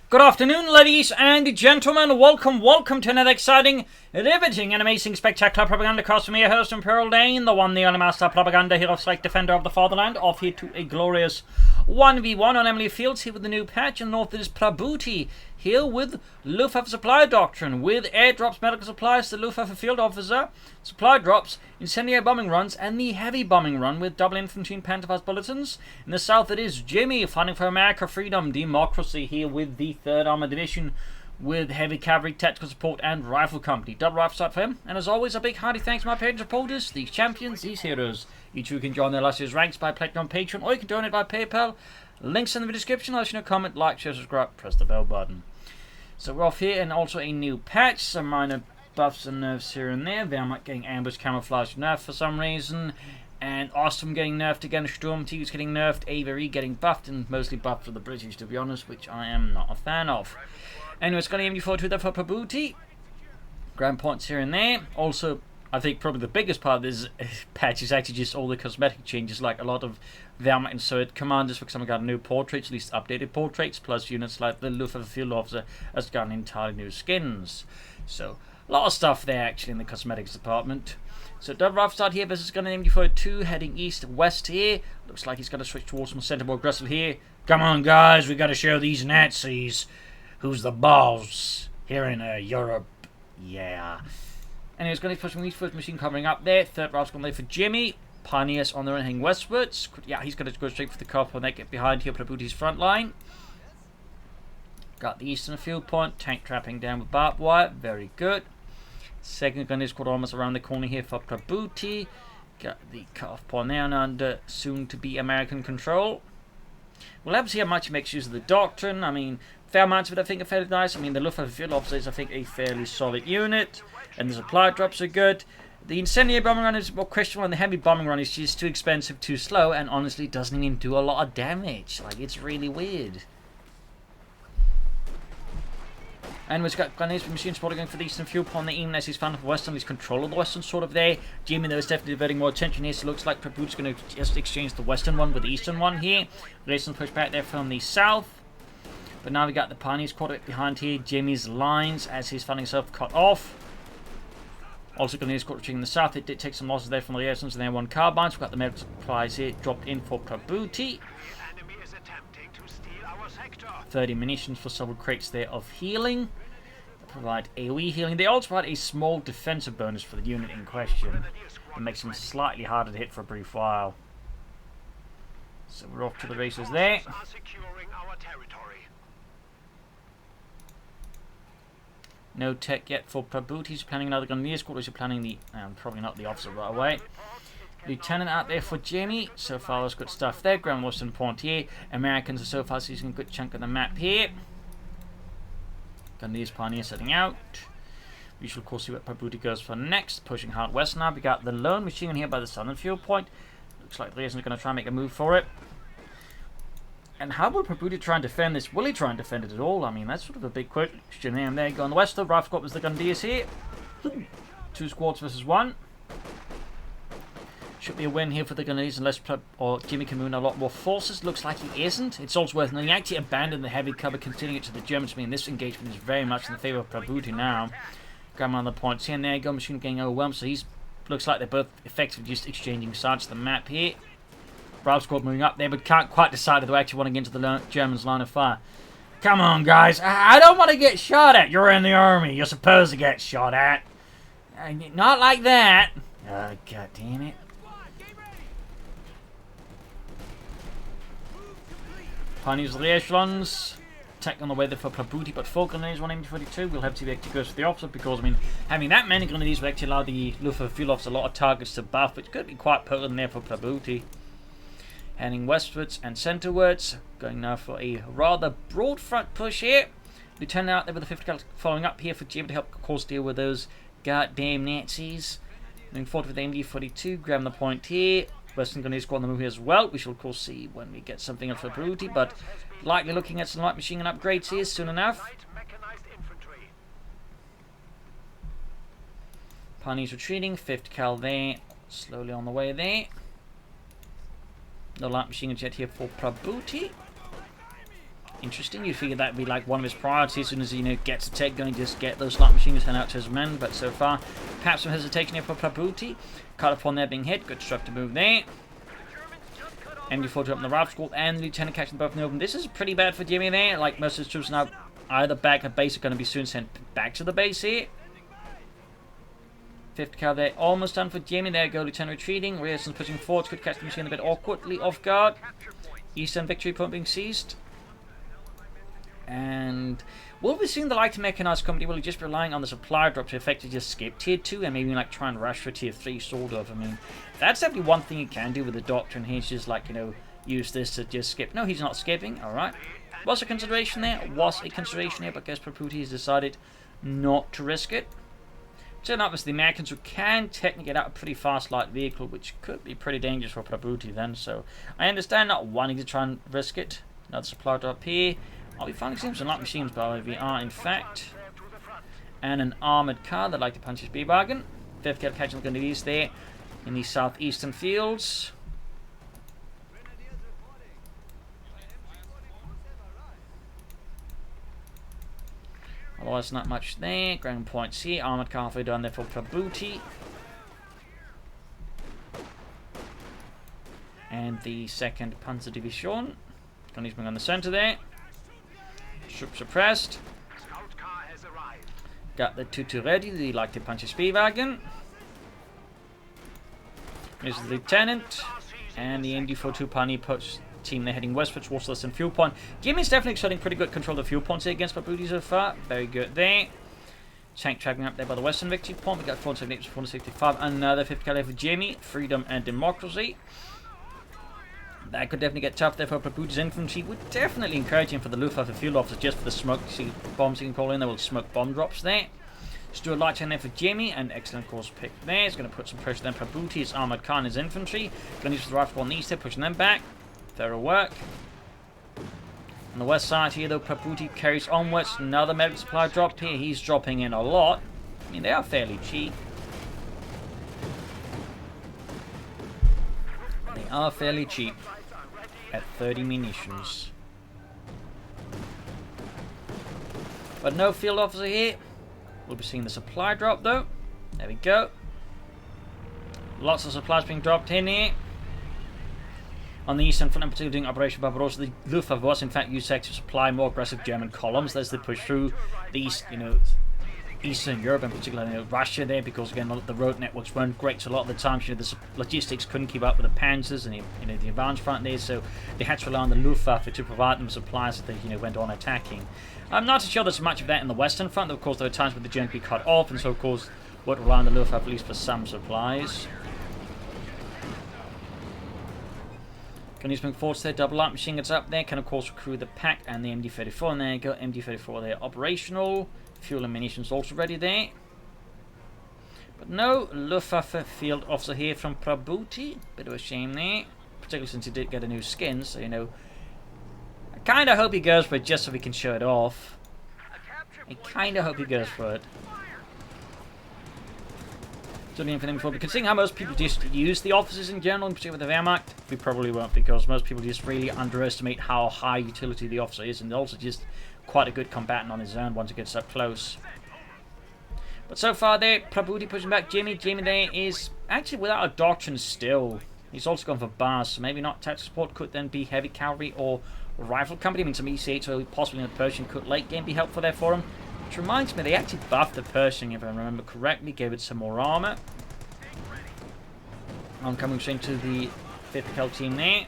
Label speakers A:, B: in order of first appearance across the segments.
A: Good afternoon, ladies and gentlemen. Welcome to another exciting, riveting, and amazing, spectacular Propagandacast from your host, Imperial Dane, the one, the only master propaganda hero, strike defender of the fatherland, off here to a glorious 1v1 on Amilly Fields, here with the new patch, and north is Prabuty, here with Luftwaffe supply doctrine, with airdrops, medical supplies to the Luftwaffe field officer, supply drops, incendiary bombing runs, and the heavy bombing run with double infantry and Pantherfast bulletins. In the south it is Jimmy, fighting for America, freedom, democracy, here with the 3rd Armoured Division, with heavy cavalry, tactical support, and rifle company. Double rifle start for him, and as always, a big hearty thanks to my patrons supporters, these champions, these heroes. Each of you can join their last year's ranks by pledging on Patreon, or you can donate by PayPal. Links in the description. Let us know, comment, like, share, subscribe, press the bell button. So we're off here, and also a new patch, some minor buffs and nerfs here and there. Wehrmacht getting ambush, camouflage nerfed for some reason, and Awesome getting nerfed again, Storm Tees getting nerfed, Avery getting buffed, and mostly buffed for the British, to be honest, which I am not a fan of. Anyway, it's got an MG42 there for Prabuty. Grand points here and there. Also, I think probably the biggest part of this patch is actually just all the cosmetic changes, like a lot of Wehrmacht and Sword commanders, for example, got new portraits, at least updated portraits, plus units like the Luftwaffe field officer has gotten entirely new skins. So, a lot of stuff there actually in the cosmetics department. So, double rifle start here versus gun MG42 heading east-west here. Looks like he's going to switch towards some center more aggressive here. Come on, guys, we got to show these Nazis who's the boss here in Europe. Yeah. Anyway, it's going to push from east-west machine covering up there. 3rd rifle's going to lay for Jimmy. Pioneers on the run heading westwards. Yeah, he's going to go straight for the cop when they get behind here, Prabuty's front line. Got the eastern field point. Tank trapping down with barbed wire. Very good. Second gun is called almost around the corner here for Prabuty. Got the cut-off point there and under soon-to-be American control. We'll have to see how much he makes use of the Doctrine. I mean, fair amounts of it I think are fairly nice. I mean, the Luftwaffe field officer is, I think, a fairly solid unit. And the supply drops are good. The incendiary bombing run is more questionable, and the heavy bombing run is just too expensive, too slow, and honestly doesn't even do a lot of damage. Like, it's really weird. And we've got grenades for machine support going for the eastern fuel point, even as he's found for western, he's control of the western sort of there. Jimmy, though, is definitely diverting more attention here, so it looks like Prabuty's going to just exchange the western one with the eastern one here. Grayson push back there from the south. But now we got the Pioneers caught a bit behind here. Jimmy's lines as he's finding himself cut off. Also, Grenadiers caught reaching the south. It did take some losses there from the Aersons and their 1 carbines. We've got the medical supplies here dropped in for Prabuty. 30 munitions for several crates there of healing. They provide AoE healing. They also provide a small defensive bonus for the unit in question. It makes them slightly harder to hit for a brief while. So we're off to the races there. No tech yet for Prabuty. He's planning another Grenadier squad, or he's planning the... probably not the officer right away. Lieutenant out there for Jimmy. So far, there's good stuff there. Grand Western Point here. Americans are so far seizing a good chunk of the map here. Grenadiers Pioneer setting out. We shall, of course, see what Prabuty goes for next. Pushing hard west now. We got the lone machine gun here by the southern field point. Looks like the Aersons are going to try and make a move for it. And how will Prabuty try and defend this? Will he try and defend it at all? I mean, that's sort of a big question there. And there, going west, the rifle squad was the Grenadiers here. 2 squads versus 1. Should be a win here for the Grenadiers unless Jimmy can move a lot more forces. Looks like he isn't. It's also worth noting he actually abandoned the heavy cover, continuing it to the Germans. I mean, this engagement is very much in the favour of Prabuty now. Grab on the points here and there. Go machine getting overwhelmed. So he's looks like they're both effectively just exchanging sides of the map here. Rifle squad moving up there, but can't quite decide if they actually want to get into the Germans' line of fire. Come on, guys. I don't want to get shot at. You're in the army. You're supposed to get shot at. Not like that. Oh, God damn it. Pioneers of the echelons. Tech on the way there for Prabuty, but 4 Grenadiers, 1 MG42. We'll have to actually go for the officer because, I mean, having that many Grenadiers would actually allow the Luftwaffe field officer a lot of targets to buff, which could be quite potent there for Prabuty. Heading westwards and centrewards. Going now for a rather broad front push here. Lieutenant out there with the 50 cal following up here for Jimmy to help, of course, deal with those goddamn Nazis. Moving forward with the MG42. Grabbing the point here. Western Grenadier squad on the move here as well. We shall, of course, see when we get something else for Prabuty, but likely looking at some light machine gun upgrades here soon enough. Pioneers retreating. 50 cal there. Slowly on the way there. No light machine gun jet here for Prabuty. Interesting. You'd figure that'd be like one of his priorities as soon as he gets a tech gun, just get those light machines sent out to his men. But so far, perhaps some hesitation here for Prabuty. Cut upon there being hit. Good structure move there. MD4 to up the rifle school and the lieutenant catching both in the open. This is pretty bad for Jimmy there. Like most of his troops now either back at base are going to be soon sent back to the base here. 5th cal there, almost done for Jimmy. There go Lieutenant retreating. Rearson's pushing forward. Could catch the machine a bit awkwardly off guard. Eastern victory point being seized. And will we see the light mechanized company? Will he just be relying on the supply drop to effectively just skip tier 2 and maybe like try and rush for tier 3 sort of? I mean, that's definitely one thing he can do with the Doctrine. He's just like, use this to just skip. No, he's not skipping. Alright. Was a consideration there. Was a consideration here, but I guess Prabuty has decided not to risk it. So obviously the Americans who can technically get out a pretty fast light vehicle, which could be pretty dangerous for Prabuty then. So I understand not wanting to try and risk it. Another supply drop here. Are we finding some light machines, by the way? We are, in fact. And an armoured car that like to punch his B-bargain. 5th cal catching the east there in the southeastern fields. Otherwise, not much there. Ground points here. Armoured car halfway down there for Prabuty. And the 2nd Panzer Division. Gunny's on the centre there. Troops suppressed. Got the 2-2 ready. They like to punch his speedwagon. Here's the lieutenant. And the MD42 Pani push team. They're heading westwards, Ruhtless and fuel point. Jimmy's definitely exerting pretty good control of the fuel points here against Prabuty so far. Very good there. Tank trapping up there by the western victory point. We got 478 to 465. Another 5th cal for Jimmy. Freedom and democracy. That could definitely get tough there for Prabuty's infantry. Would definitely encourage him for the Luftwaffe field officers just for the smoke bombs he can call in. There will smoke bomb drops there. Stuart Light in there for Jimmy. An excellent course pick there. It's going to put some pressure on Prabuty. His armoured car and his infantry. Going to use the rifle on the east there, pushing them back. Thorough work. On the west side here though, Prabuty carries onwards. Another medical supply drop here. He's dropping in a lot. I mean, they are fairly cheap. They are fairly cheap. At 30 munitions. But no field officer here. We'll be seeing the supply drop though. There we go. Lots of supplies being dropped in here. On the eastern front, in particular doing Operation Barbarossa, the Luftwaffe was in fact used to supply more aggressive German columns as they push through the east, Eastern Europe, in particular, Russia there, because again the road networks weren't great. So a lot of the times, the logistics couldn't keep up with the Panzers and the advance front there. So they had to rely on the Luftwaffe to provide them supplies that they went on attacking. I'm not so sure there's much of that in the Western front. Of course, there were times where the Germans be cut off, and so of course would rely on the Luftwaffe at least for some supplies. Gunny's forwards there, double up, machine guns up there, can of course recruit the pack and the MD34, and there you go, MD34 there operational. Fuel and munitions also ready there. But no Luftwaffe field officer here from Prabuty. Bit of a shame there. Particularly since he did get a new skin, so I kinda hope he goes for it just so we can show it off. I kinda hope he goes for it. Studying for them before, because seeing how most people just use the officers in general, in particular with the Wehrmacht, we probably won't, because most people just really underestimate how high utility the officer is, and also just quite a good combatant on his own once it gets up close. But so far there, Prabuty pushing back Jimmy. Jimmy there is actually without a Doctrine still. He's also gone for bars, so maybe not tactical support, could then be heavy cavalry or rifle company. I mean, some EC8 or possibly in the Pershing could late game be helpful there for him. Which reminds me, they actually buffed the Pershing, if I remember correctly, gave it some more armor. I'm coming straight to the 5th cal team there.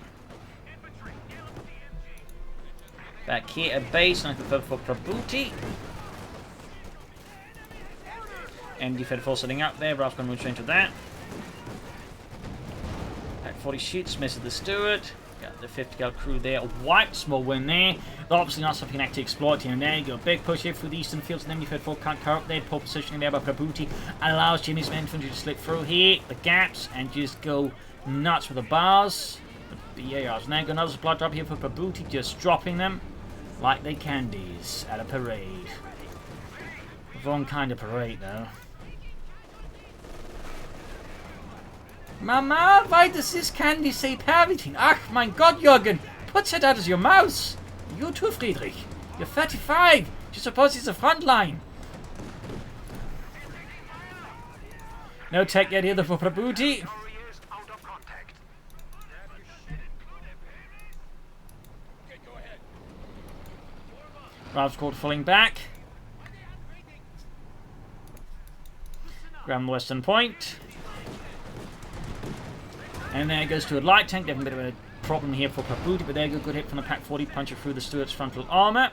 A: Back here at base, 9th for Prabuty. MD34 setting up there, Ralph's going to move straight into that. Pack 40 shoots, misses the Stewart. Got the 5th cal crew there, a white small win there. Obviously not something you can actually exploit here and there. You go big push here through the eastern fields, and then MD34 can't car up there. Poor positioning there by Prabuty allows Jimmy's infantry to slip through here, the gaps, and just go nuts with the bars. The BARs. Now got another supply drop here for Prabuty, just dropping them like they candies at a parade. The wrong kind of parade though. Mama, why does this candy say parroting? Ach, mein Gott, Jürgen, put it out of your mouth. You too, Friedrich. You're 35. You suppose he's the front line. No tech yet either for Prabuty. Ralph's caught falling back. Grab the western point. And there goes to a light tank. Having a bit of a problem here for Prabuty, but there you go. Good hit from the Pack 40, punch it through the Stuart's frontal armour.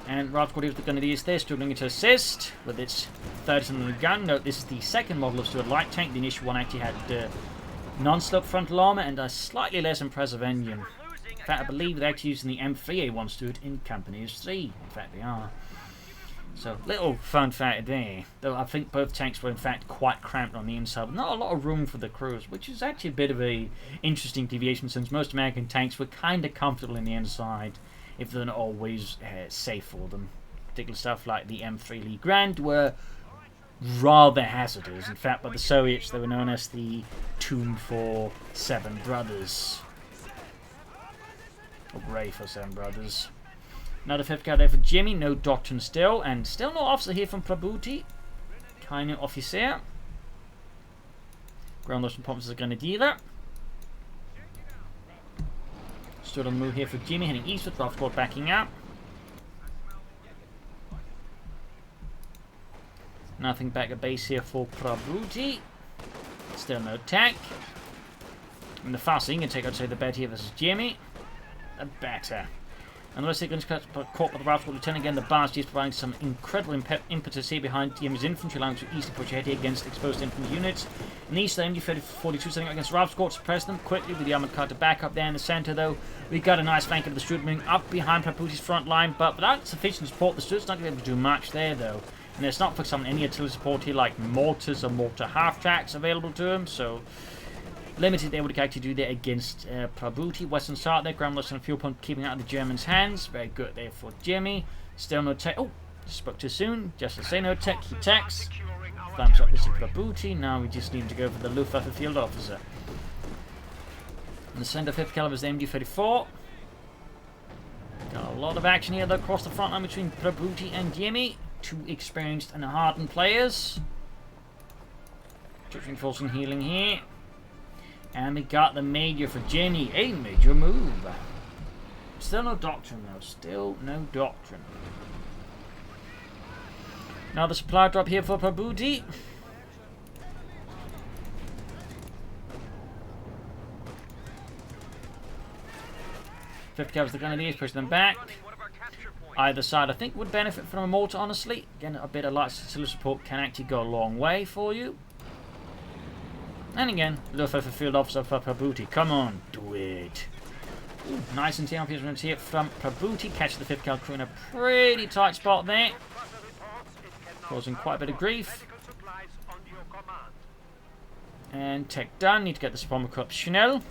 A: And Ralph's got going to use this, doing it to assist with its third cylinder gun. Note this is the second model of Stuart light tank. The initial one actually had non-slope frontal armour and a slightly less impressive engine. In fact, I believe they're actually using the M3A1 Stuart in Companies 3. In fact, they are. So, little fun fact there. Though I think both tanks were in fact quite cramped on the inside, but not a lot of room for the crews, which is actually a bit of a interesting deviation since most American tanks were kind of comfortable in the inside, if they're not always safe for them. Particular stuff like the M3 Lee Grand were rather hazardous. In fact, by the Soviets, they were known as the Tomb for Seven Brothers. Or Grey for Seven Brothers. Another 5th car there for Jimmy, no Doctrine still, and still no officer here from Prabuty. Keine Officer. Ground Russian Pops is a Grenadier. Stood on the move here for Jimmy, heading eastward, Ralph squad backing up. Nothing back at base here for Prabuty. Still no attack. And the faster you can take, I'd say the better here versus Jimmy. The better. And the West Sequence caught by the Ralph Lieutenant again. The barge is providing some incredible impetus here behind Jimmy's infantry line, which will easily push ahead here against exposed infantry units. In the east, the MD-42 setting up against Ralph's Court, suppress them quickly with the armoured car to back up there in the centre, though. We got a nice flank of the Stuart moving up behind Prabuty's front line, but without sufficient support, the Stuart's not going to be able to do much there, though. And there's not, for example, any artillery support here like mortars or mortar half-tracks available to him, so limited they would actually do there against Prabuty. Western start there, ground loss on a fuel pump, keeping out of the Germans' hands. Very good there for Jimmy. Still no tech. Oh, spoke too soon. Just to say no tech, he techs. Flamps up this to Prabuty. Now we just need to go for the Luftwaffe field officer. In the centre, 5th caliber is the MD-34. Got a lot of action here though across the front line between Prabuty and Jimmy. Two experienced and hardened players. Touching force and healing here. And we got the major for Jimmy. A major move. Still no Doctrine though. Still no Doctrine. Now the supply drop here for Prabuty. Fifth covers the Grenadiers, push them back. Either side I think would benefit from a mortar, honestly. Again, a bit of light artillery support can actually go a long way for you. And again, Luftwaffe field officer for Prabuty. Come on, do it. Ooh, nice and team here from Prabuty. Catch the 5th cal crew in a pretty tight spot there. Causing quite a bit of grief. And tech done. Need to get this bomber up Schnell.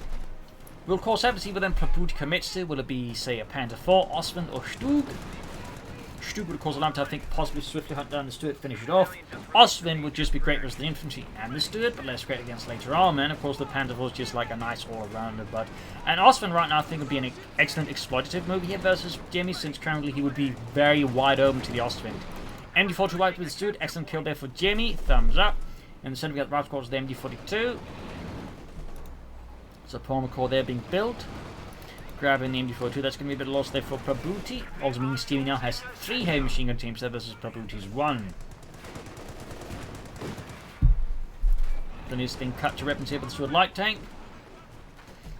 A: We'll of course have to see what then Prabuty commits to. Will it be, say, a Panther 4, Ostwind, or Stug? Stug would of course allow him to, I think, possibly swiftly hunt down the Stuart, finish it off. Ostwind would just be great versus the infantry and the Stuart, but less great against later armor. And of course the Panther was just like a nice all-rounder. But and Ostwind right now I think would be an excellent exploitative move here versus Jimmy, since currently he would be very wide open to the Ostwind. MD-42 wiped with the Stuart, excellent kill there for Jimmy, thumbs up. And the center we got the Ralph Corps, the MD-42. So Palmer Core there being built. Grabbing the MD-42, that's going to be a bit of loss there for Prabuty. Also means Jimmy now has 3 heavy machine gun teams there versus Prabuty's 1. Then he's been cut to weapons here with the Stuart light tank.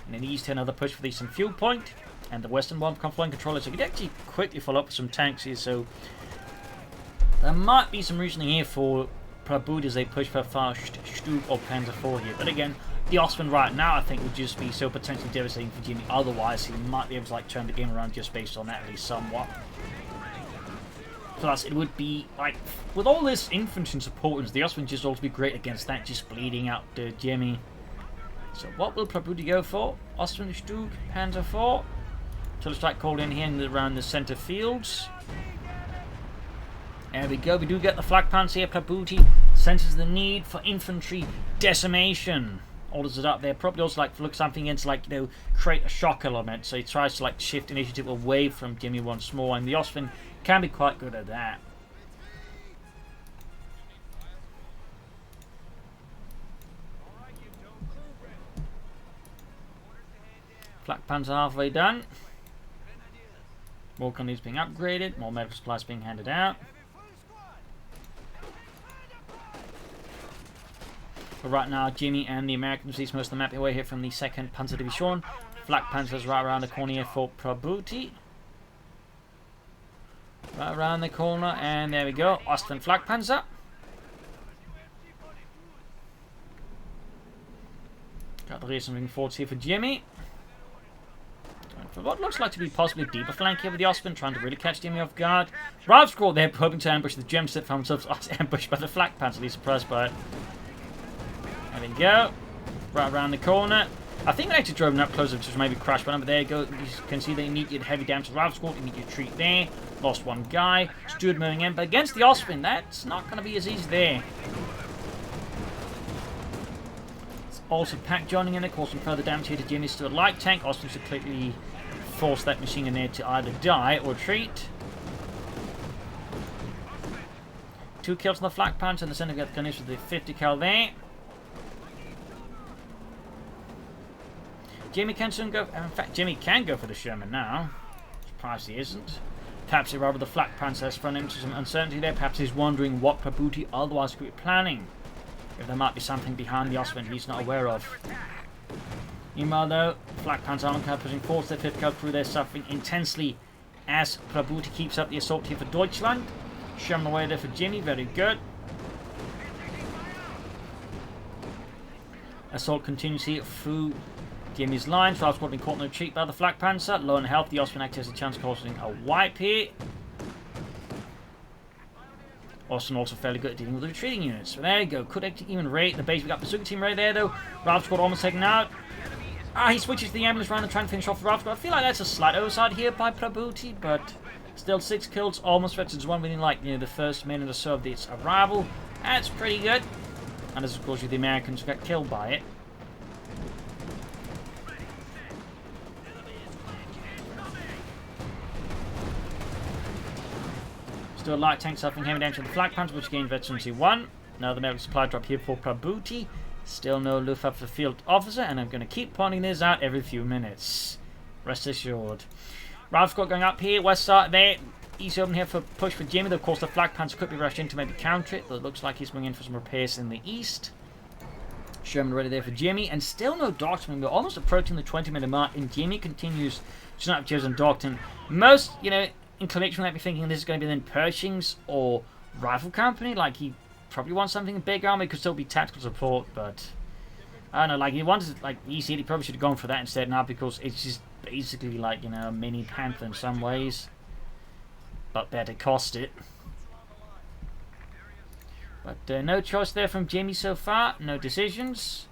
A: And in the east, another push for the Eastern Fuel Point. And the western one come flying controller, so you can actually quickly follow up with some tanks here. So there might be some reasoning here for Prabuty as they push for fast Stug or Panzer 4 here. But again, the Ostwind right now I think would just be so potentially devastating for Jimmy. Otherwise he might be able to like turn the game around just based on that at least somewhat. Plus it would be like, with all this infantry and support, the Ostwind just also be great against that, just bleeding out Jimmy. So what will Prabuty go for? Ostwind, Stug, Panzer 4. So let's strike called in here and around the centre fields. There we go, we do get the flak pants here. Prabuty senses the need for infantry decimation. orders it up there. Probably also like look something in to like, you know, create a shock element. So he tries to like shift initiative away from Jimmy once more, and the Ostwind can be quite good at that. Flak Panzer halfway done. More colonies being upgraded, more medical supplies being handed out. But right now, Jimmy and the Americans see most of the map away here from the 2nd Panzer Division. Flak Panzer's right around the corner here for Prabuty. Right around the corner, and there we go. Ostwind Flak Panzer. Got the reason moving forwards here for Jimmy. For what looks like to be possibly a deeper flank here with the Ostwind, trying to really catch Jimmy off guard. Ravscroll there, hoping to ambush the Gems that found themselves ambushed by the Flak Panzer, least surprised by it. There we go. Right around the corner. I think they actually drove them up closer, which was maybe crash one, but there you go. You can see they immediate heavy damage to Ravscroll, immediate retreat there. Lost one guy. Steward moving in, but against the Ostwind, that's not going to be as easy there. Also, Pack joining in there, causing further damage here to Jimmy's Steward light tank. Ostwind should completely force that machine in there to either die or retreat. 2 kills on the Flak Panzer, and the center got finished with the 50 cal there. Jimmy can soon go. In fact, Jimmy can go for the Sherman now. Surprised he isn't. Perhaps he rather the Flak Panzer has thrown into some uncertainty there. Perhaps he's wondering what Prabuty otherwise could be planning. If there might be something behind the Ostwind he's not aware of. Meanwhile, though, Flak Panzer armoured car pushing forward their 5th cal crew there, suffering intensely as Prabuty keeps up the assault here for Deutschland. Sherman away there for Jimmy, very good. Assault continues here through Jimmy's lines. Ralph's being caught in the retreat by the Flak Panzer. Low in health, the Ostwind actually has a chance of causing a wipe here. Ostwind also fairly good at dealing with the retreating units. So there you go. Could actually even rate the base. We got Bazooka team right there though. Ralph's squad almost taken out. He switches to the ambulance round and trying to finish off the Ralph's squad. I feel like that's a slight oversight here by Prabuty, but still 6 kills, almost threatens one within like, you know, the first minute or so of its arrival. That's pretty good. And as of course the Americans got killed by it. Still a light tank suffering heavy damage to the Flak Panzer, which gained veterancy 1. Now the medical supply drop here for Prabuty. Still no Luftwaffe field officer, and I'm going to keep pointing this out every few minutes. Rest assured. Ralph's got going up here, west side there. Easy open here for push for Jimmy. Though of course the Flak Panzer could be rushed in to maybe counter it, but it looks like he's going in for some repairs in the east. Sherman ready there for Jimmy, and still no Doctrine. We're almost approaching the 20-minute mark, and Jimmy continues to not have chosen Doctrine. Most, you know, inclination might be thinking this is going to be then Pershing's or Rifle Company. Like, he probably wants something big army. It could still be tactical support, but I don't know. Like, he wanted, like, easy. He probably should have gone for that instead now, because it's just basically like, you know, a mini Panther in some ways, but better cost it. But no choice there from Jimmy so far. No decisions.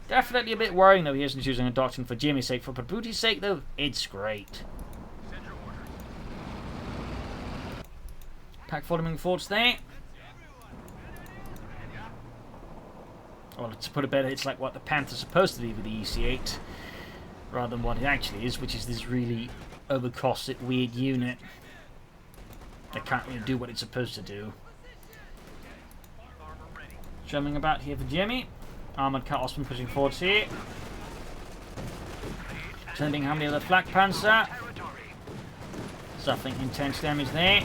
A: Definitely a bit worrying, though, he isn't choosing a Doctrine for Jimmy's sake. For Prabuty's sake, though, it's great. Pack following forwards there. Well, to put it better, it's like what the Panther's supposed to be with the EC8, rather than what it actually is, which is this really overcosted, weird unit that can't really do what it's supposed to do. Jumping about here for Jimmy. Armoured car Ostwind pushing forwards here. Sending how many of the Flak Panzer. Suffering intense damage there.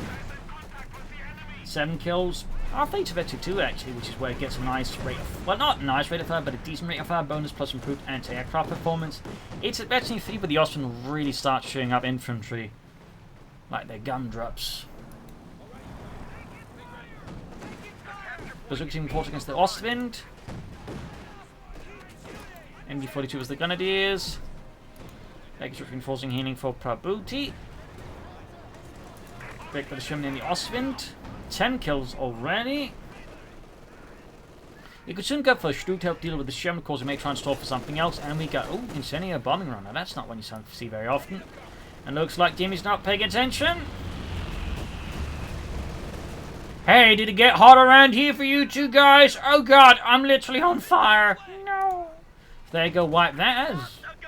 A: 7 kills. Our fleet's effective too, actually, which is where it gets a nice rate of, well, not a nice rate of fire, but a decent rate of fire bonus plus improved anti-aircraft performance. It's at veteran 3, but the Ostwind really starts showing up infantry, like their gumdrops. Bazooka team fought against the Ostwind. MG-42 was the Grenadiers. Legacy reinforcing healing for Prabuty. Break for the Sherman and the Ostwind. 10 kills already. You could soon go for a Stuhl to help deal with the Sherman, of course, we may try and stall for something else. And we got, oh, incendiary bombing run. Now that's not one you see very often. And looks like Jimmy's not paying attention. Hey, did it get hot around here for you two guys? Oh god, I'm literally on fire. No. There you go, wipe that.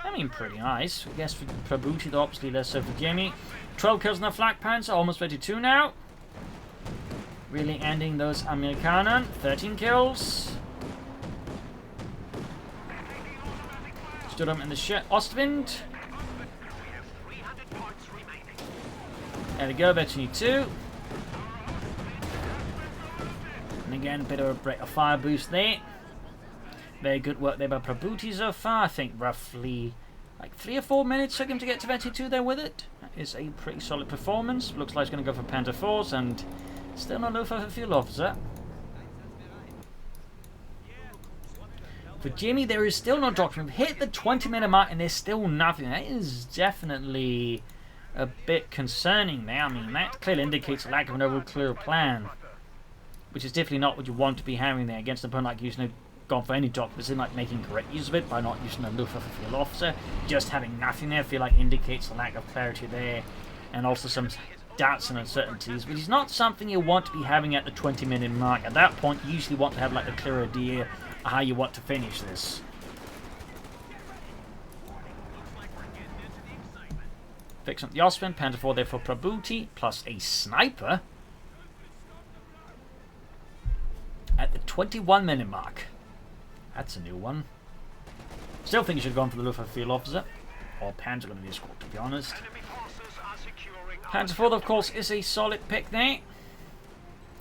A: I mean, pretty nice. I guess for Prabuty, though, obviously less so for Jimmy. 12 kills in the flak panzer, almost 32 now. Really ending those Amerikaner. 13 kills. Stood him in the Ostwind. There we go, Veteran 2. And again, a bit of a fire boost there. Very good work there by Prabuty so far. I think roughly like 3 or 4 minutes took him to get to Veteran 2 there with it. That is a pretty solid performance. Looks like he's going to go for Panther 4s and still no Luftwaffe field officer. For Jimmy, there is still no Doctrine. We've hit the 20-minute mark and there's still nothing. That is definitely a bit concerning there. I mean, that clearly indicates a lack of an overall clear plan, which is definitely not what you want to be having there against an opponent like using gone for any Doctrine. It's in like making correct use of it by not using a Luftwaffe field officer. Just having nothing there, I feel like indicates a lack of clarity there, and also some doubts and uncertainties, which is not something you want to be having at the 20-minute mark. At that point, you usually want to have like a clear idea how you want to finish this. Fix up the Ostwind, Panther 4 there for Prabuty, plus a sniper at the 21-minute mark. That's a new one. Still think you should have gone for the Luftwaffe field officer, or Panther going to be a squad, to be honest. Panther 4, of course, is a solid pick there.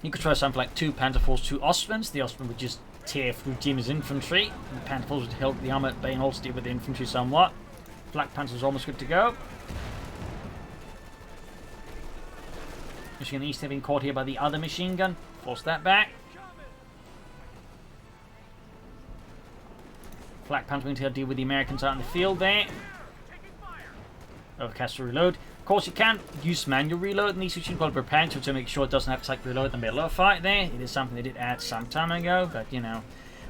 A: You could try something like 2 Panther 4s, 2 Ostwinds. The Ostwind would just tear through Jimmy's infantry. The Panther 4s would help the armoured bay and also deal with the infantry somewhat. Black Panther's almost good to go. Machine gun East have been caught here by the other machine gun. Force that back. Black Panther going to deal with the Americans out in the field there. Propagandacaster reload. Of course, you can use manual reload in these machine guns, but preparing to make sure it doesn't have to like reload in the middle of a fight there. It is something they did add some time ago, but you know,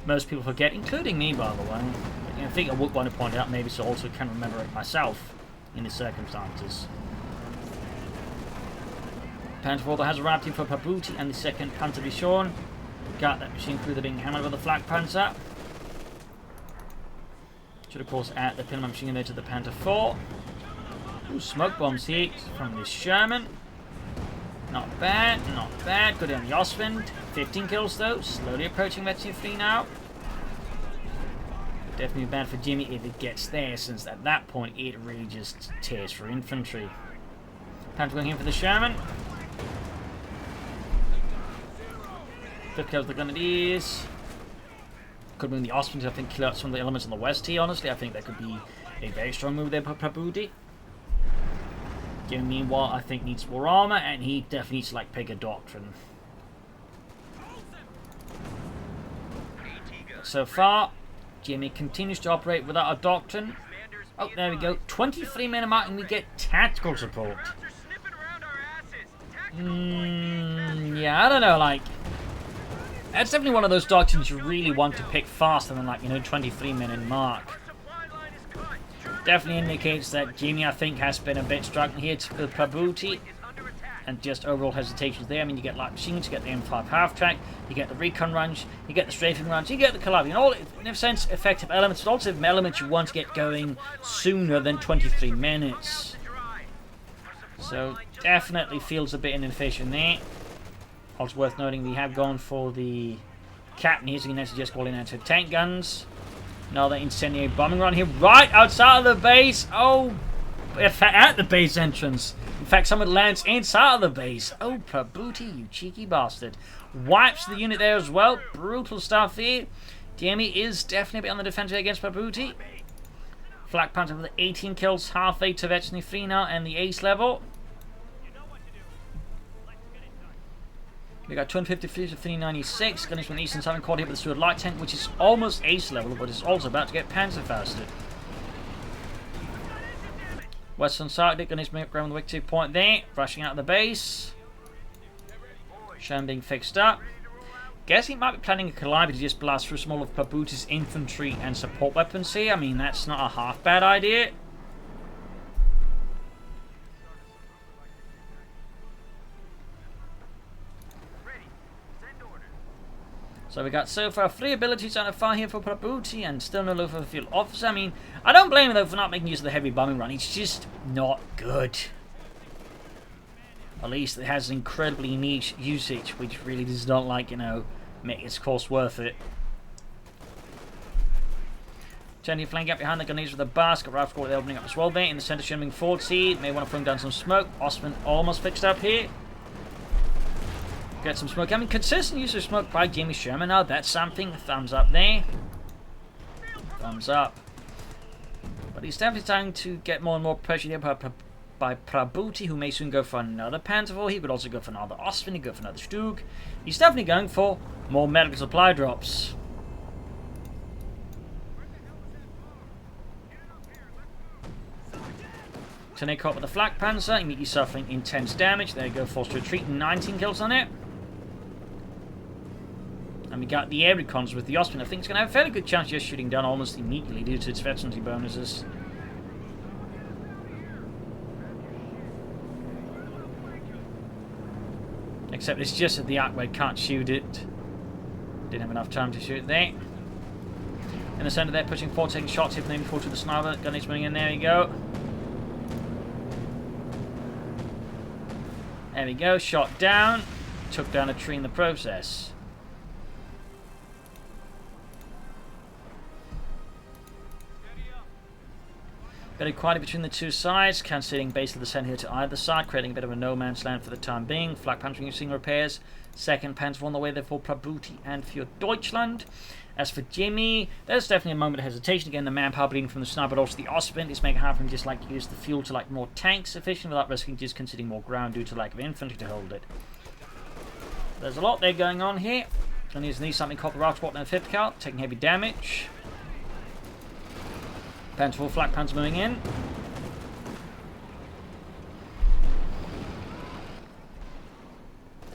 A: most people forget, including me, by the way. But, you know, I think I would want to point out maybe so also can remember it myself in the circumstances. Panther 4 has a ramp team for Prabuty and the second Panther be shown. Got that machine crew that being hammered with the flak Panther. Should of course add the Pinman machine gun there to the Panther 4. Ooh, smoke bombs here from this Sherman. Not bad, not bad. Good on the Ostwind. 15 kills though. Slowly approaching Veteran 3 now. Definitely bad for Jimmy if it gets there, since at that point it really just tears through infantry. Panther going in for the Sherman. 5 kills the Grenadiers. Could win the Ostwind, I think, kill out some of the elements on the west here, honestly. I think that could be a very strong move there for Prabuty. Jimmy, meanwhile, I think needs more armor, and he definitely needs to, like, pick a Doctrine. So far, Jimmy continues to operate without a Doctrine. Oh, there we go. 23-minute mark, and we get tactical support. Yeah, I don't know, like... That's definitely one of those Doctrines you really want to pick faster than, like, you know, 23-minute mark. Definitely indicates that Jimmy, I think, has been a bit struggling here to Prabuty. And just overall hesitations there. I mean, you get light machines, you get the M5 half-track, you get the recon runs, you get the strafing runs, you get the collabing. All, in a sense, effective elements, but also elements you want to get going sooner than 23 minutes. So, definitely feels a bit inefficient there. Also worth noting, we have gone for the captain here, so you can actually just call in into tank guns. Another incendiary bombing run here, right outside of the base. Oh, at the base entrance. In fact, someone lands inside of the base. Oh, Prabuty, you cheeky bastard. Wipes the unit there as well. Brutal stuff here. Jimmy is definitely a bit on the defensive against Prabuty. Flak Panther with 18 kills, halfway to Veteran 3 now, and the ace level. We got 253 to 396. Gunners from the eastern southern quarter here with the Stuart light tank, which is almost ace level, but is also about to get panzer fasted. Western side, Dick Gunners make ground with the Wick 2 point there, rushing out of the base. Sherman being fixed up. Guess he might be planning a Calliope to just blast through some of Prabuty's infantry and support weapons here. I mean, that's not a half bad idea. So we got so far 3 abilities on a fire here for Prabuty and still no Luftwaffe field officer. I mean, I don't blame him though for not making use of the heavy bombing run. It's just not good. At least it has incredibly niche usage, which really does not, like, you know, make its cost worth it. Turning your flank up behind the grenades with a basket. Right, they're opening up as well there. In the center, shimmering forward seed. May want to bring down some smoke. Ostman almost fixed up here. Get some smoke. I mean, consistent use of smoke by Jimmy Sherman. Now that's something. Thumbs up there. Thumbs up. But he's definitely starting to get more and more pressure here by Prabuty, who may soon go for another Panzerval. He could also go for another Ostman. He could go for another Stug. He's definitely going for more medical supply drops. Tonic caught with the Flak Panzer, immediately suffering intense damage. There you go, forced to retreat, 19 kills on it. And we got the air recons with the Ostman. I think it's going to have a fairly good chance of just shooting down almost immediately due to its veterancy bonuses. Except it's just at the arc where it can't shoot it. Didn't have enough time to shoot there. In the center there, pushing forward, taking shots here from the M4 to the sniper. Gun is running in, there you go. There we go, shot down. Took down a tree in the process. Bit of equality between the two sides, cancelling basically the center here to either side, creating a bit of a no man's land for the time being. Flak Panzer using repairs. Second Panzer on the way there for Prabuty and for Deutschland. As for Jimmy, there's definitely a moment of hesitation. Again, the manpower bleeding from the sniper, but also the Ostman is making it hard for him just like use the fuel to like more tanks efficient without risking just conceding more ground due to lack of infantry to hold it. There's a lot there going on here. And he's needs something called the Ruhtless and 5th cal, taking heavy damage. Panzer IV Flak Panzer moving in.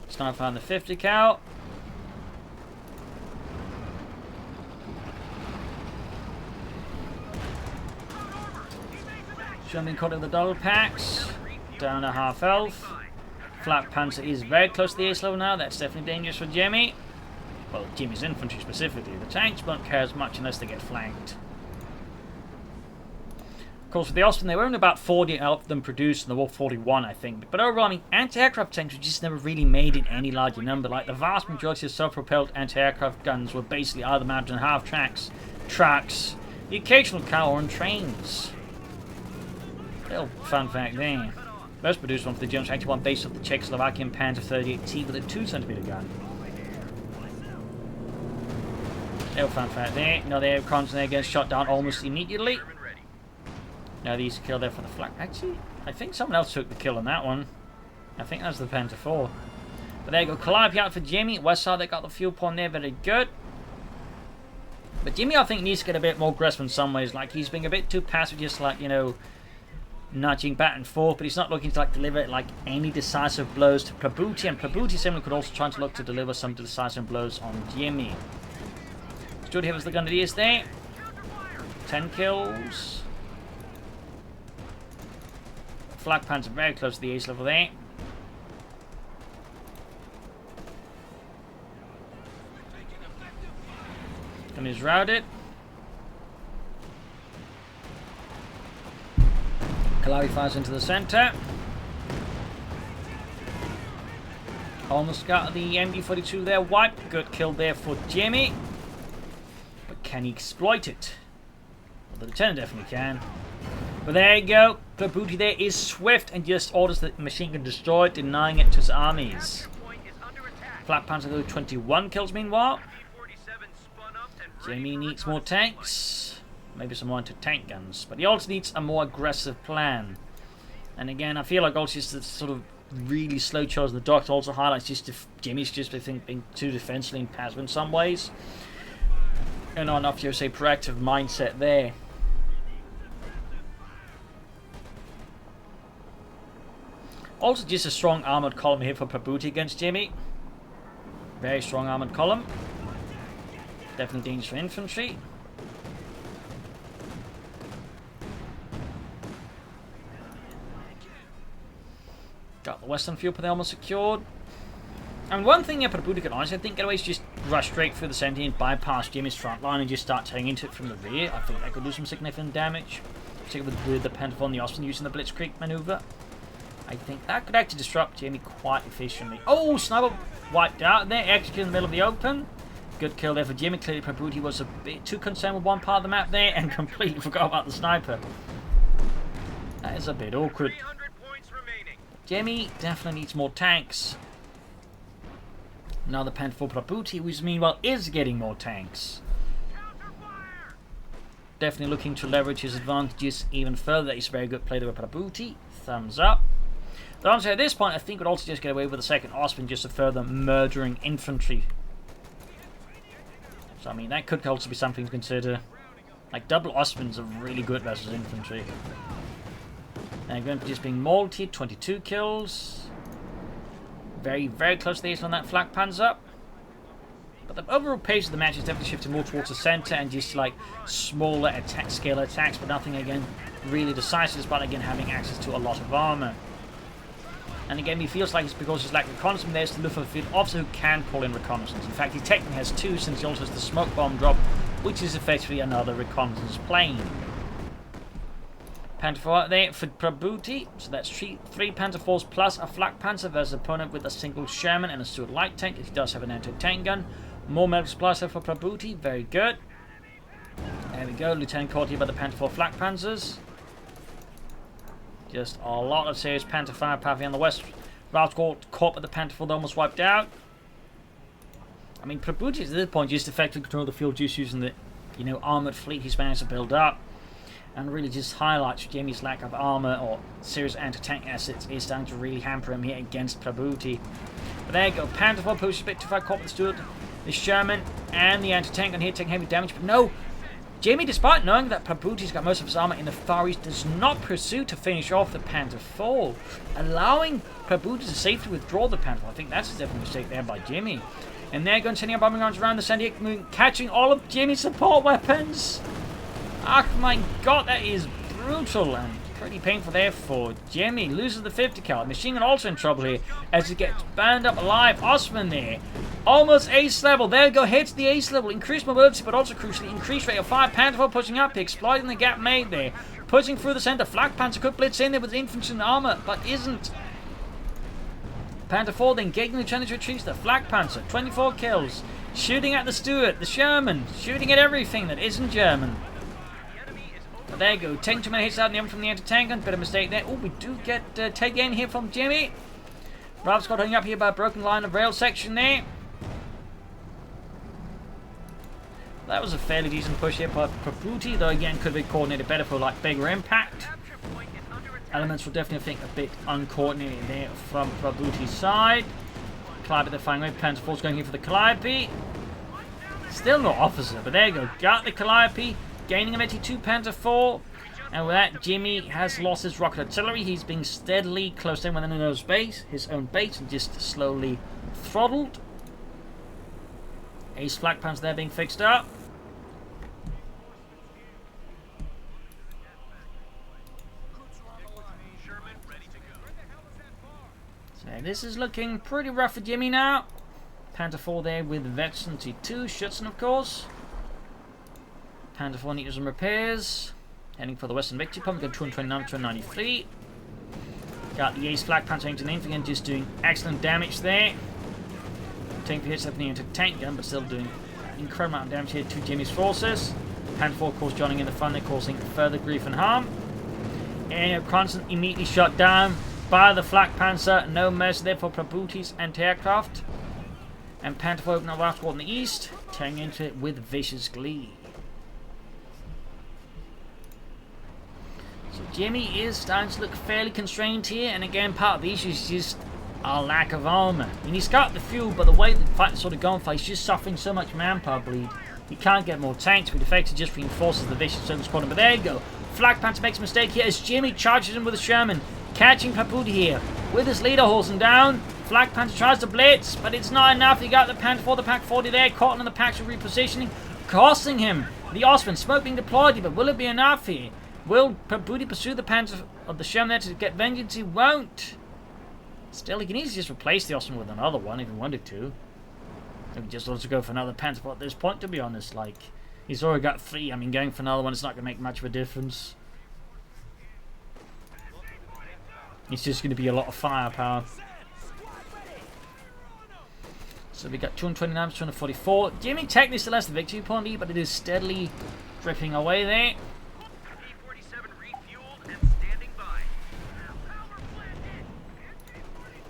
A: Sniper on the 50 cal. Jumping caught in the double packs. Down to half health. Flak Panzer is very close to the ace level now. That's definitely dangerous for Jimmy. Well, Jimmy's infantry specifically. The tanks won't care as much unless they get flanked. Of course, for the Ostman, there were only about 40 of them produced in the Wolf 41, I think. But overall, I mean, anti-aircraft tanks were just never really made in any larger number. Like, the vast majority of self-propelled anti-aircraft guns were basically either mounted on half-tracks, trucks, the occasional car, or on trains. Little fun fact there. Most produced one for the Germans, actually one based off the Czechoslovakian Panzer 38T with a 2cm gun. Little fun fact there. Now the aircons there get shot down almost immediately. Now these kill there for the Flak. Actually, I think someone else took the kill on that one. I think that's the Panzer IV. But there you go, Calliope out for Jimmy. West side, they got the fuel point there, very good. But Jimmy, I think, needs to get a bit more aggressive in some ways. Like, he's being a bit too passive, just like, you know, nudging back and forth, but he's not looking to like deliver like any decisive blows to Prabuty, and Prabuty similarly could also try to look to deliver some decisive blows on Jimmy. Stood here as the gun is there. 10 kills. Flak Panzer very close to the ace level there. Gun is routed. Calliope fires into the center. Almost got the MD-42 there wiped. Good kill there for Jimmy. But can he exploit it? Well, the lieutenant definitely can. But there you go. Prabuty there is swift and just orders the machine gun destroyed, denying it to his armies. Flak Panzer go 21 kills meanwhile. Jimmy needs more tanks. Maybe some more anti-tank guns. But he also needs a more aggressive plan. And again, I feel like also just the sort of really slow choice of the Doctrine also highlights just Jimmy's just, I think, being too defensively and passive in some ways. And not enough, you say, proactive mindset there. Also just a strong armoured column here for Prabuty against Jimmy. Very strong armoured column. Definitely dangerous for infantry. Got the western fuel port almost secured. And one thing Prabuty could honestly, I think, get away is just rush straight through the center and bypass Jimmy's front line and just start tearing into it from the rear. I think that could do some significant damage. Particularly with the Panther and the Austin using the Blitzkrieg maneuver. I think that could actually disrupt Jimmy quite efficiently. Oh, sniper wiped out there, executed in the middle of the open. Good kill there for Jimmy. Clearly Prabuty was a bit too concerned with one part of the map there and completely forgot about the sniper. That is a bit awkward. Jimmy definitely needs more tanks. Now the Panther for Prabuty, which meanwhile is getting more tanks. Definitely looking to leverage his advantages even further. That is a very good play there with Prabuty. Thumbs up. But honestly, at this point, I think we'd also just get away with a second Osman just to further murdering infantry. So, I mean, that could also be something to consider. Like, double Osmans are really good versus infantry. And going to just being multi, 22 kills. Very, very close to the ace on that flak panzer. But the overall pace of the match is definitely shifting more towards the center and just like smaller attack scale attacks, but nothing again really decisive, but again having access to a lot of armor. And again, he feels like it's because his lack of reconnaissance. There's the Luftwaffe field officer who can call in reconnaissance. In fact, he technically has two, since he also has the smoke bomb drop, which is effectively another reconnaissance plane. Panther 4 there for Prabuty. So that's three Panther 4s plus a flak panzer versus an opponent with a single Sherman and a Stuart light tank. He does have an anti-tank gun. More medical supplies there for Prabuty. Very good. There we go. Lieutenant caught here by the Panther 4 flak panzers. Just a lot of serious Panther firepower on the west. Ralph caught by the Panther 4, almost wiped out. I mean, Prabuty at this point just effectively controlled the field just using the, armored fleet he's managed to build up. And really just highlights Jimmy's lack of armor or serious anti-tank assets is starting to really hamper him here against Prabuty. But there you go. Panther 4 pushes a bit too far, caught with the Stuart, the Sherman, and the anti-tank on here taking heavy damage. But no! Jimmy, despite knowing that Prabuty's got most of his armor in the Far East, does not pursue to finish off the Panther 4, allowing Prabuty to safely withdraw the Panther 4. I think that's a definite mistake there by Jimmy. And they're going sending out bombing rounds around the center, catching all of Jimmy's support weapons. Oh my god, that is brutal and pretty painful there for Jimmy. Loses the 50 cal. Machine gun also in trouble here as he gets burned up alive. Osman there. Almost ace level. There we go. Hits the ace level. Increased mobility, but also crucially increased rate of fire. Panther 4 pushing up here, exploiting the gap made there. Pushing through the center. Flak Panzer could blitz in there with infantry and armor, but isn't. Panther 4 then getting the challenge retreats. The Flak Panzer. 24 kills. Shooting at the Stuart. The Sherman. Shooting at everything that isn't German. But there you go. Taking too many hits out in the oven from the anti-tank gun. Bit of mistake there. Oh, we do get take in here from Jimmy. Ralph Scott hung up here by a broken line of rail section there. That was a fairly decent push here by Prabuty, though again could be coordinated better for like bigger impact. Elements will definitely think a bit uncoordinated there from Prabuty's side. Calliope they're firing away. Panther 4's going here for the Calliope. Still no officer, but there you go. Got the Calliope. Gaining a mighty 2 Panther 4. And with that, Jimmy has lost his rocket artillery. He's being steadily closed in within his own base, and just slowly throttled. Ace flak panzer there being fixed up. So this is looking pretty rough for Jimmy now. Panther 4 there with Veteran T2, Schutzen of course. Panther 4 needs some repairs. Heading for the Western Victory Point. We've got 229, 293. Got the Ace Flak Panzer into the infantry and just doing excellent damage there. Tank hits up the anti-tank gun, but still doing incredible amount of damage here to Jimmy's forces. Panther 4 of course joining in the fun, they're causing further grief and harm. And Constant immediately shot down by the Flak Panzer. No mercy there for Prabuty's anti-aircraft. And Panther 4 opening up last squad in the east, tearing into it with vicious glee. So Jimmy is starting to look fairly constrained here, and again part of the issue is just a lack of armor. I mean, he's got the fuel, but the way the fight's sort of gone for, he's just suffering so much manpower bleed. He can't get more tanks, but effectively just reinforces the vicious service squadron. But there you go. Flak Panzer makes a mistake here as Jimmy charges him with a Sherman, catching Prabuty here with his leader horsing down. Flak Panzer tries to blitz, but it's not enough. He got the Panther 4, the Pack 40 there, caught in the Packs of repositioning, costing him the Osman. Smoke being deployed here, but will it be enough here? Will Prabuty pursue the Panther of the Sherman there to get vengeance? He won't. Still, he can easily just replace the Austrian with another one if he wanted to. Maybe just also go for another Panzer at this point, to be honest. Like, he's already got 3. I mean, going for another one is not going to make much of a difference. It's just going to be a lot of firepower. So we got 229, 244. Jimmy technically still has the victory point here, but it is steadily drifting away there.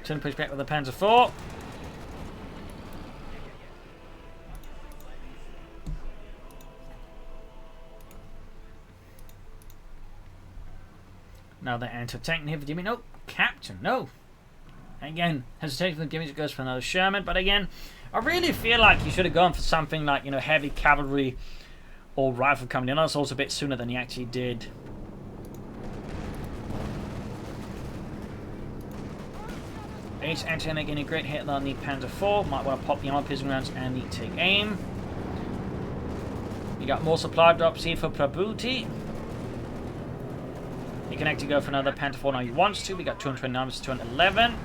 A: Turn push back with the Panzer IV. Now the anti-tank here for Jimmy. No, Captain, no. Again, hesitation for Jimmy goes for another Sherman. But again, I really feel like he should have gone for something like, you know, heavy cavalry or rifle coming in. That's also a bit sooner than he actually did. Ace anti-tank getting a great hit on the Panzer IV. Might want to pop the armor piercing rounds and the take aim. We got more supply drops here for Prabuty. He can actually go for another Panzer IV now he wants to. We got 229 to 211.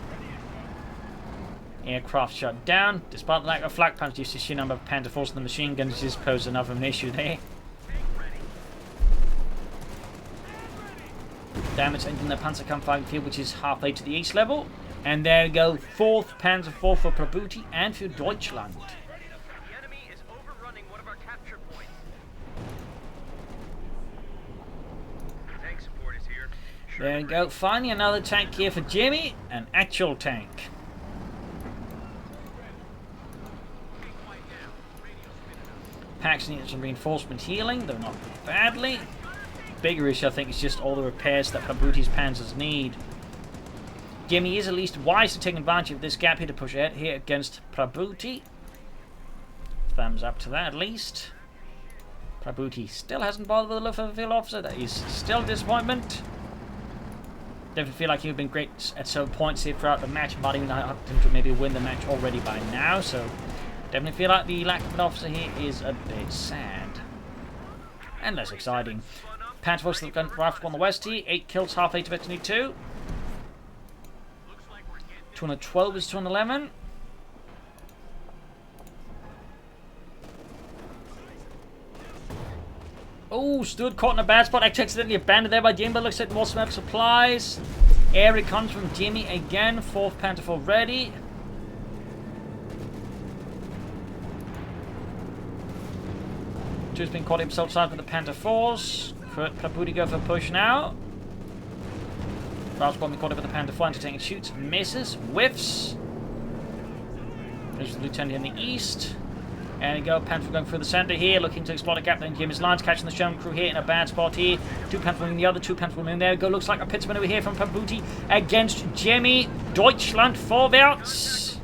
A: Aircraft shut down. Despite the lack of flak punch, due to the sheer number of Panzer IVs and the machine guns, just pose enough of an issue there. Damage entering the Panzerkampf fighting field, which is halfway to the east level. And there we go, 4th Panzer IV for Prabuty and for Deutschland.
B: The enemy is overrunning one of our capture points. Tank support is here.
A: There we go, finally another tank here for Jimmy, an actual tank. Packs need some reinforcement healing, though not badly. Bigger issue, I think, is just all the repairs that Prabuty's panzers need. Jimmy is at least wise to take advantage of this gap here to push ahead here against Prabuty. Thumbs up to that at least. Prabuty still hasn't bothered with the Luftwaffe field officer. That is still a disappointment. Definitely feel like he would have been great at some points here throughout the match. Might even have him to maybe win the match already by now. So definitely feel like the lack of an officer here is a bit sad. And less exciting. Panzer force gun rifle on the west here. 8 kills, half 8 to victory 2. 212 is 211. Oh, stood caught in a bad spot. Actually accidentally abandoned there by Jimmy, but looks like more smoke supplies. Air recon from Jimmy again. 4th Panzer IV ready. Two's been caught himself side with the Panzer IVs. Prabuty go for a push now. Last one we caught up with the Panzer IV, entertaining shoots, misses, whiffs. There's the lieutenant in the east. And we go, Panzer going through the center here, looking to exploit a gap in Jimmy's lines, catching the Sherman crew here in a bad spot here. 2 Panzer in the other, 2 Panzer in there. Go, looks like a pit spin over here from Prabuty against Jimmy. Deutschland vorwärts.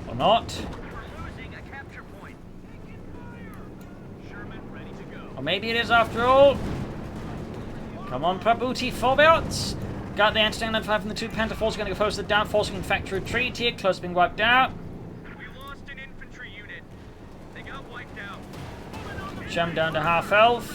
A: Or not. Or maybe it is after all. Come on, Prabuty, vorwärts. Got the anti-tank identified from the 2 Panzer IVs. Going to go forward to the down, forcing infantry retreat here. Close to being wiped out.
B: We lost an infantry unit. They got wiped out.
A: Jump down to half health.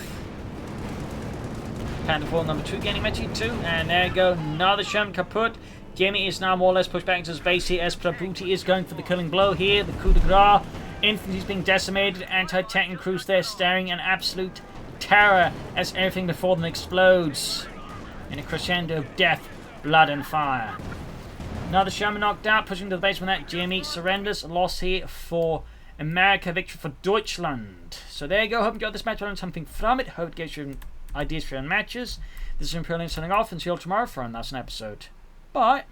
A: Panzer IV number 2 gaining Mechi 2. And there you go, another Sherman kaput. Jimmy is now more or less pushed back into his base here as Prabuty is going for the killing blow here. The coup de grace. Infantry's being decimated. Anti-tank crews there staring in absolute terror as everything before them explodes in a crescendo of death, blood and fire. Another Sherman knocked out, pushing to the base with that. Jimmy surrenders. A loss here for America, victory for Deutschland. So there you go. Hope you enjoyed this match. I learned something from it. Hope it gives you ideas for your own matches. This is Imperial signing off. Until tomorrow for our last episode. Bye.